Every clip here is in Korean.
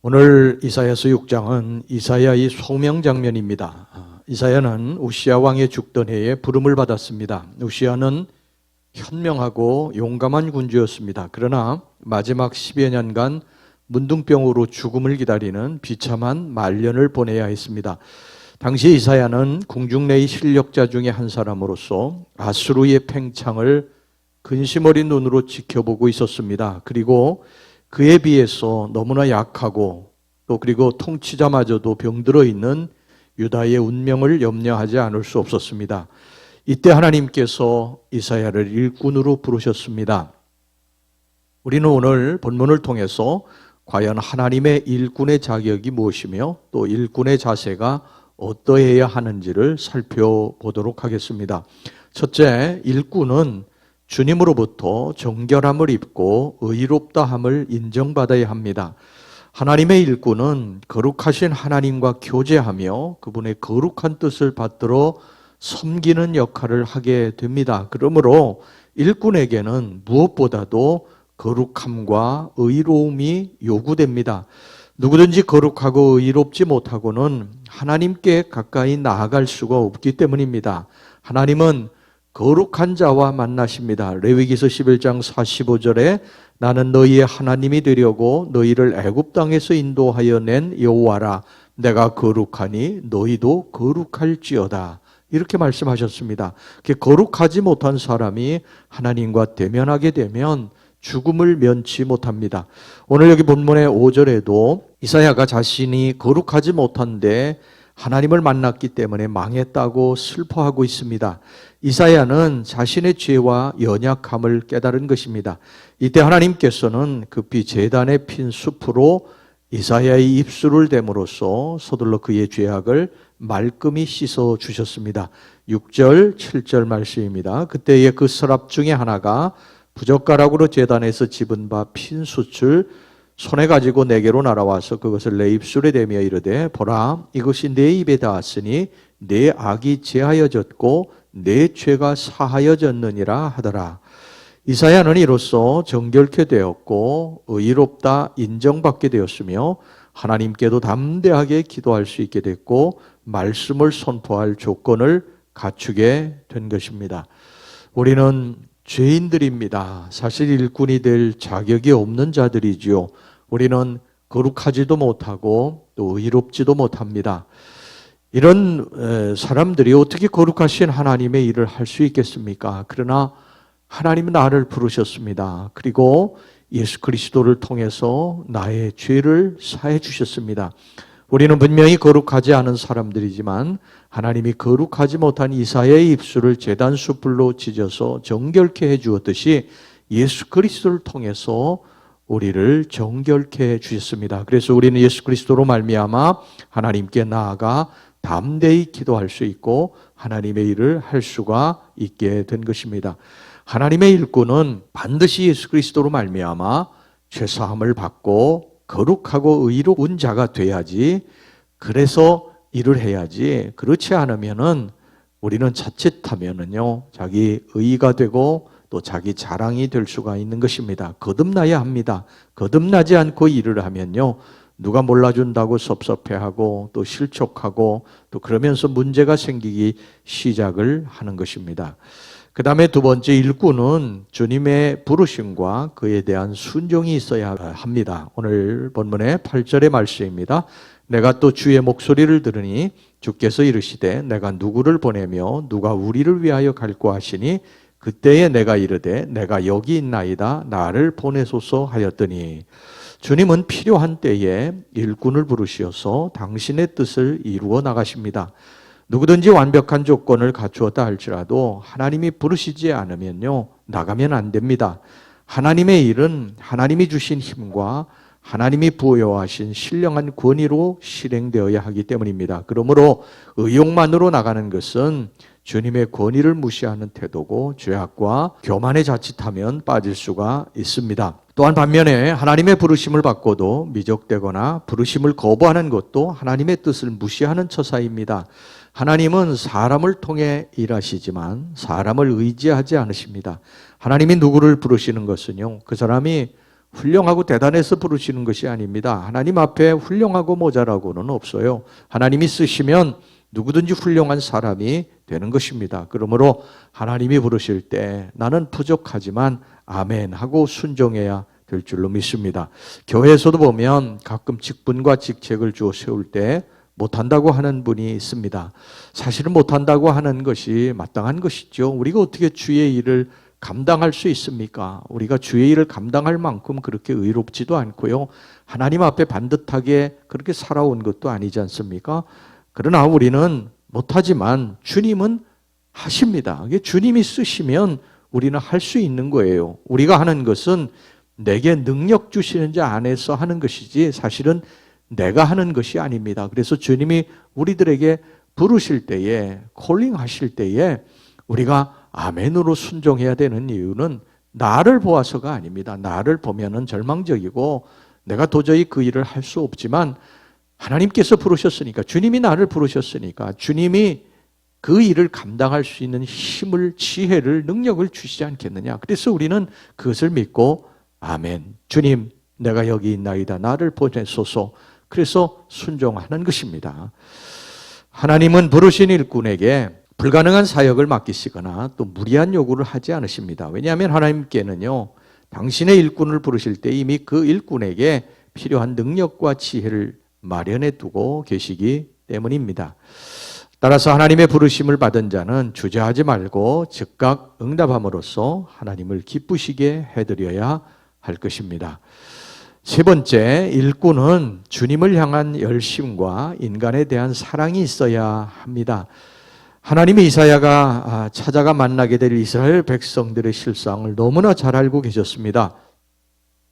오늘 이사야서 6장은 이사야의 소명 장면입니다. 이사야는 우시아 왕의 죽던 해에 부름을 받았습니다. 우시아는 현명하고 용감한 군주였습니다. 그러나 마지막 10여 년간 문둥병으로 죽음을 기다리는 비참한 말년을 보내야 했습니다. 당시 이사야는 궁중 내의 실력자 중에 한 사람으로서 아수르의 팽창을 근심 어린 눈으로 지켜보고 있었습니다. 그리고 그에 비해서 너무나 약하고 그리고 통치자마저도 병들어 있는 유다의 운명을 염려하지 않을 수 없었습니다. 이때 하나님께서 이사야를 일꾼으로 부르셨습니다. 우리는 오늘 본문을 통해서 과연 하나님의 일꾼의 자격이 무엇이며 또 일꾼의 자세가 어떠해야 하는지를 살펴보도록 하겠습니다. 첫째, 일꾼은 주님으로부터 정결함을 입고 의롭다함을 인정받아야 합니다. 하나님의 일꾼은 거룩하신 하나님과 교제하며 그분의 거룩한 뜻을 받들어 섬기는 역할을 하게 됩니다. 그러므로 일꾼에게는 무엇보다도 거룩함과 의로움이 요구됩니다. 누구든지 거룩하고 의롭지 못하고는 하나님께 가까이 나아갈 수가 없기 때문입니다. 하나님은 거룩한 자와 만나십니다. 레위기서 11장 45절에 나는 너희의 하나님이 되려고 너희를 애굽 땅에서 인도하여 낸 여호와라. 내가 거룩하니 너희도 거룩할지어다. 이렇게 말씀하셨습니다. 거룩하지 못한 사람이 하나님과 대면하게 되면 죽음을 면치 못합니다. 오늘 여기 본문의 5절에도 이사야가 자신이 거룩하지 못한데 하나님을 만났기 때문에 망했다고 슬퍼하고 있습니다. 이사야는 자신의 죄와 연약함을 깨달은 것입니다. 이때 하나님께서는 급히 제단에 핀 숲으로 이사야의 입술을 댐으로써 서둘러 그의 죄악을 말끔히 씻어 주셨습니다. 6절, 7절 말씀입니다. 그때에 그 서랍 중에 하나가 부젓가락으로 제단에서 집은 바 핀 숯을 손에 가지고 내게로 날아와서 그것을 내 입술에 대며 이르되 보라 이것이 내 입에 닿았으니 내 악이 제하여졌고 내 죄가 사하여졌느니라 하더라. 이사야는 이로써 정결케 되었고 의롭다 인정받게 되었으며 하나님께도 담대하게 기도할 수 있게 됐고 말씀을 선포할 조건을 갖추게 된 것입니다. 우리는 죄인들입니다. 사실 일꾼이 될 자격이 없는 자들이지요. 우리는 거룩하지도 못하고 또 의롭지도 못합니다. 이런 사람들이 어떻게 거룩하신 하나님의 일을 할 수 있겠습니까? 그러나 하나님은 나를 부르셨습니다. 그리고 예수 그리스도를 통해서 나의 죄를 사해 주셨습니다. 우리는 분명히 거룩하지 않은 사람들이지만 하나님이 거룩하지 못한 이사야의 입술을 제단 숯불로 찢어서 정결케 해 주었듯이 예수 그리스도를 통해서 우리를 정결케 해 주셨습니다. 그래서 우리는 예수 그리스도로 말미암아 하나님께 나아가 담대히 기도할 수 있고 하나님의 일을 할 수가 있게 된 것입니다. 하나님의 일꾼은 반드시 예수 그리스도로 말미암아 죄사함을 받고 거룩하고 의로운 자가 돼야지, 그래서 일을 해야지, 그렇지 않으면은 우리는 자칫하면은요 자기 의의가 되고 또 자기 자랑이 될 수가 있는 것입니다. 거듭나야 합니다. 거듭나지 않고 일을 하면요 누가 몰라준다고 섭섭해하고 또 실족하고 또 그러면서 문제가 생기기 시작을 하는 것입니다. 그 다음에 두 번째, 일꾼은 주님의 부르심과 그에 대한 순종이 있어야 합니다. 오늘 본문의 8절의 말씀입니다. 내가 또 주의 목소리를 들으니 주께서 이르시되 내가 누구를 보내며 누가 우리를 위하여 갈고 하시니 그때에 내가 이르되 내가 여기 있나이다 나를 보내소서 하였더니, 주님은 필요한 때에 일꾼을 부르시어서 당신의 뜻을 이루어 나가십니다. 누구든지 완벽한 조건을 갖추었다 할지라도 하나님이 부르시지 않으면요 나가면 안 됩니다. 하나님의 일은 하나님이 주신 힘과 하나님이 부여하신 신령한 권위로 실행되어야 하기 때문입니다. 그러므로 의욕만으로 나가는 것은 주님의 권위를 무시하는 태도고 죄악과 교만에 자칫하면 빠질 수가 있습니다. 또한 반면에 하나님의 부르심을 받고도 미적대거나 부르심을 거부하는 것도 하나님의 뜻을 무시하는 처사입니다. 하나님은 사람을 통해 일하시지만 사람을 의지하지 않으십니다. 하나님이 누구를 부르시는 것은요 그 사람이 훌륭하고 대단해서 부르시는 것이 아닙니다. 하나님 앞에 훌륭하고 모자라고는 없어요. 하나님이 쓰시면 누구든지 훌륭한 사람이 되는 것입니다. 그러므로 하나님이 부르실 때 나는 부족하지만 아멘 하고 순종해야 될 줄로 믿습니다. 교회에서도 보면 가끔 직분과 직책을 주어 세울 때 못한다고 하는 분이 있습니다. 사실은 못한다고 하는 것이 마땅한 것이죠. 우리가 어떻게 주의 일을 감당할 수 있습니까? 우리가 주의 일을 감당할 만큼 그렇게 의롭지도 않고요. 하나님 앞에 반듯하게 그렇게 살아온 것도 아니지 않습니까? 그러나 우리는 못하지만 주님은 하십니다. 주님이 쓰시면 우리는 할 수 있는 거예요. 우리가 하는 것은 내게 능력 주시는 자 안에서 하는 것이지 사실은 내가 하는 것이 아닙니다. 그래서 주님이 우리들에게 부르실 때에, 콜링 하실 때에 우리가 아멘으로 순종해야 되는 이유는 나를 보아서가 아닙니다. 나를 보면은 절망적이고 내가 도저히 그 일을 할 수 없지만 하나님께서 부르셨으니까, 주님이 나를 부르셨으니까 주님이 그 일을 감당할 수 있는 힘을, 지혜를, 능력을 주시지 않겠느냐. 그래서 우리는 그것을 믿고 아멘, 주님 내가 여기 있나이다, 나를 보내소서. 그래서 순종하는 것입니다. 하나님은 부르신 일꾼에게 불가능한 사역을 맡기시거나 또 무리한 요구를 하지 않으십니다. 왜냐하면 하나님께는요, 당신의 일꾼을 부르실 때 이미 그 일꾼에게 필요한 능력과 지혜를 마련해 두고 계시기 때문입니다. 따라서 하나님의 부르심을 받은 자는 주저하지 말고 즉각 응답함으로써 하나님을 기쁘시게 해드려야 할 것입니다. 세 번째, 일꾼은 주님을 향한 열심과 인간에 대한 사랑이 있어야 합니다. 하나님의 이사야가 찾아가 만나게 될 이스라엘 백성들의 실상을 너무나 잘 알고 계셨습니다.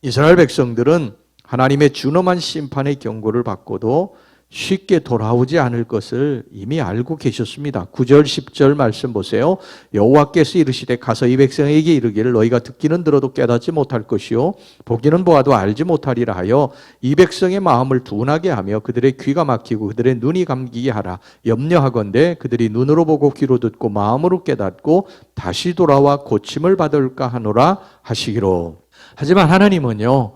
이스라엘 백성들은 하나님의 준엄한 심판의 경고를 받고도 쉽게 돌아오지 않을 것을 이미 알고 계셨습니다. 9절 10절 말씀 보세요. 여호와께서 이르시되 가서 이 백성에게 이르기를 너희가 듣기는 들어도 깨닫지 못할 것이요 보기는 보아도 알지 못하리라 하여 이 백성의 마음을 둔하게 하며 그들의 귀가 막히고 그들의 눈이 감기게 하라. 염려하건대 그들이 눈으로 보고 귀로 듣고 마음으로 깨닫고 다시 돌아와 고침을 받을까 하노라 하시기로. 하지만 하나님은요,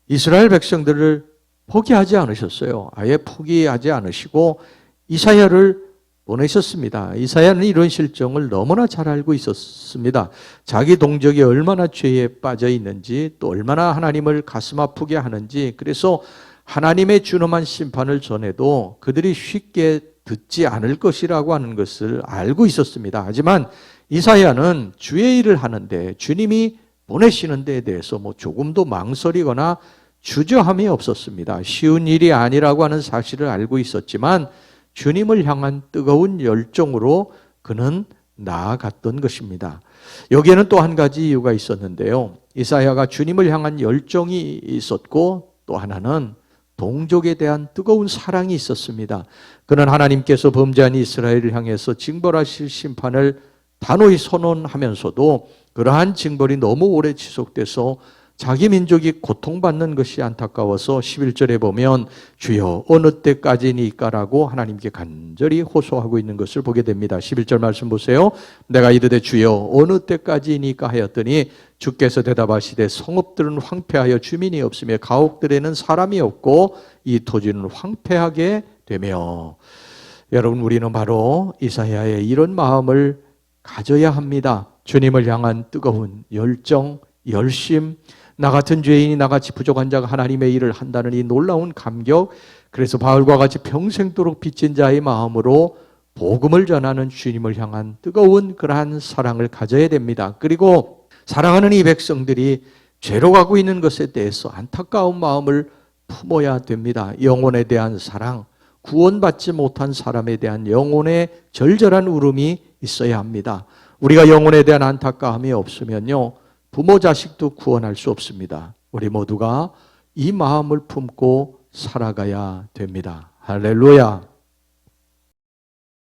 이스라엘 백성들을 포기하지 않으셨어요. 아예 포기하지 않으시고 이사야를 보내셨습니다. 이사야는 이런 실정을 너무나 잘 알고 있었습니다. 자기 동족이 얼마나 죄에 빠져 있는지, 또 얼마나 하나님을 가슴 아프게 하는지, 그래서 하나님의 준엄한 심판을 전해도 그들이 쉽게 듣지 않을 것이라고 하는 것을 알고 있었습니다. 하지만 이사야는 주의 일을 하는데, 주님이 보내시는 데에 대해서 조금도 망설이거나 주저함이 없었습니다. 쉬운 일이 아니라고 하는 사실을 알고 있었지만 주님을 향한 뜨거운 열정으로 그는 나아갔던 것입니다. 여기에는 또 한 가지 이유가 있었는데요. 이사야가 주님을 향한 열정이 있었고 또 하나는 동족에 대한 뜨거운 사랑이 있었습니다. 그는 하나님께서 범죄한 이스라엘을 향해서 징벌하실 심판을 단호히 선언하면서도 그러한 징벌이 너무 오래 지속돼서 자기 민족이 고통받는 것이 안타까워서 11절에 보면 주여 어느 때까지니까라고 하나님께 간절히 호소하고 있는 것을 보게 됩니다. 11절 말씀 보세요. 내가 이르되 주여 어느 때까지니까 하였더니 주께서 대답하시되 성읍들은 황폐하여 주민이 없으며 가옥들에는 사람이 없고 이 토지는 황폐하게 되며. 여러분, 우리는 바로 이사야의 이런 마음을 가져야 합니다. 주님을 향한 뜨거운 열정, 열심, 나 같은 죄인이 나같이 부족한 자가 하나님의 일을 한다는 이 놀라운 감격, 그래서 바울과 같이 평생도록 빚진 자의 마음으로 복음을 전하는 주님을 향한 뜨거운 그러한 사랑을 가져야 됩니다. 그리고 사랑하는 이 백성들이 죄로 가고 있는 것에 대해서 안타까운 마음을 품어야 됩니다. 영혼에 대한 사랑, 구원받지 못한 사람에 대한 영혼의 절절한 울음이 있어야 합니다. 우리가 영혼에 대한 안타까움이 없으면요, 부모 자식도 구원할 수 없습니다. 우리 모두가 이 마음을 품고 살아가야 됩니다. 할렐루야.